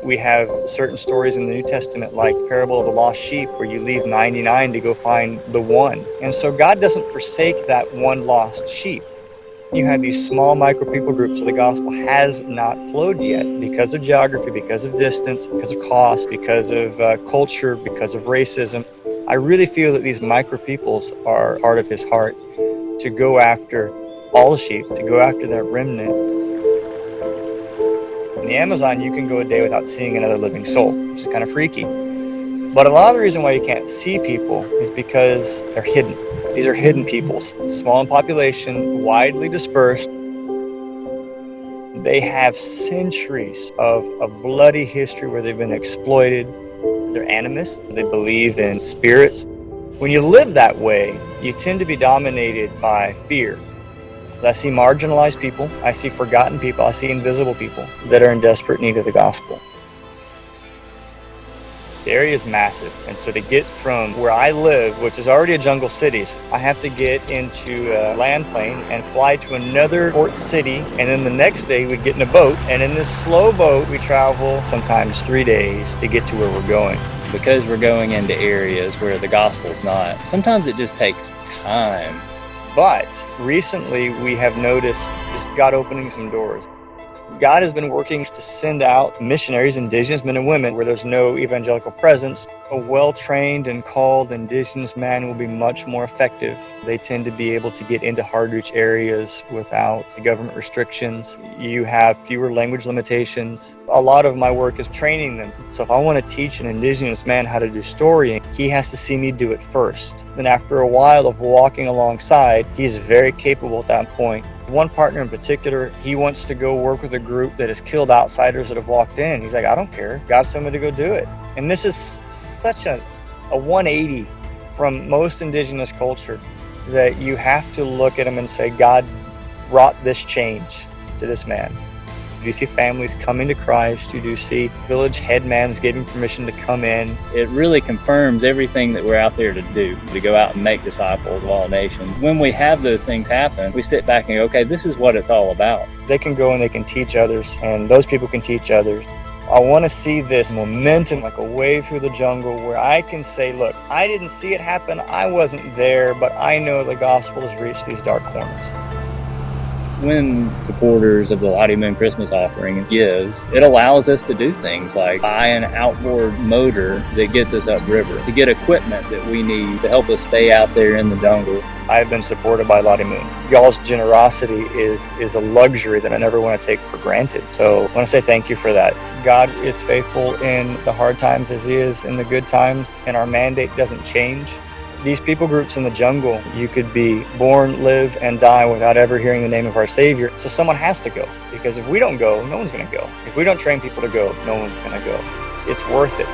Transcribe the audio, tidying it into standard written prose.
We have certain stories in the New Testament, like the parable of the lost sheep, where you leave 99 to go find the one. And so God doesn't forsake that one lost sheep. You have these small micro people groups where the gospel has not flowed yet because of geography, because of distance, because of cost, because of culture, because of racism. I really feel that these micro peoples are part of his heart to go after all the sheep, to go after that remnant. In the Amazon, you can go a day without seeing another living soul, which is kind of freaky. But a lot of the reason why you can't see people is because they're hidden. These are hidden peoples, small in population, widely dispersed. They have centuries of a bloody history where they've been exploited. They're animists. They believe in spirits. When you live that way, you tend to be dominated by fear. I see marginalized people. I see forgotten people. I see invisible people that are in desperate need of the gospel. The area is massive, and so to get from where I live, which is already a jungle city, I have to get into a land plane and fly to another port city, and then the next day we'd get in a boat, and in this slow boat we travel sometimes 3 days to get to where we're going. Because we're going into areas where the gospel's not, sometimes it just takes time. But recently we have noticed just God opening some doors. God has been working to send out missionaries, indigenous men and women, where there's no evangelical presence. A well-trained and called indigenous man will be much more effective. They tend to be able to get into hard-to-reach areas without government restrictions. You have fewer language limitations. A lot of my work is training them. So if I want to teach an indigenous man how to do storying, he has to see me do it first. Then after a while of walking alongside, he's very capable at that point. One partner in particular, he wants to go work with a group that has killed outsiders that have walked in. He's like, I don't care. God sent me to go do it. And this is such a 180 from most indigenous culture that you have to look at him and say, God brought this change to this man. You see families coming to Christ. You do see village headmans getting permission to come in. It really confirms everything that we're out there to do, to go out and make disciples of all nations. When we have those things happen, we sit back and go, okay, this is what it's all about. They can go and they can teach others, and those people can teach others. I want to see this momentum like a wave through the jungle where I can say, look, I didn't see it happen. I wasn't there, but I know the gospel has reached these dark corners. When supporters of the Lottie Moon Christmas offering gives, it allows us to do things like buy an outboard motor that gets us upriver, to get equipment that we need to help us stay out there in the jungle. I've been supported by Lottie Moon. Y'all's generosity is a luxury that I never want to take for granted. So I want to say thank you for that. God is faithful in the hard times as he is in the good times, and our mandate doesn't change. These people groups in the jungle, you could be born, live, and die without ever hearing the name of our Savior. So someone has to go, because if we don't go, no one's going to go. If we don't train people to go, no one's going to go. It's worth it.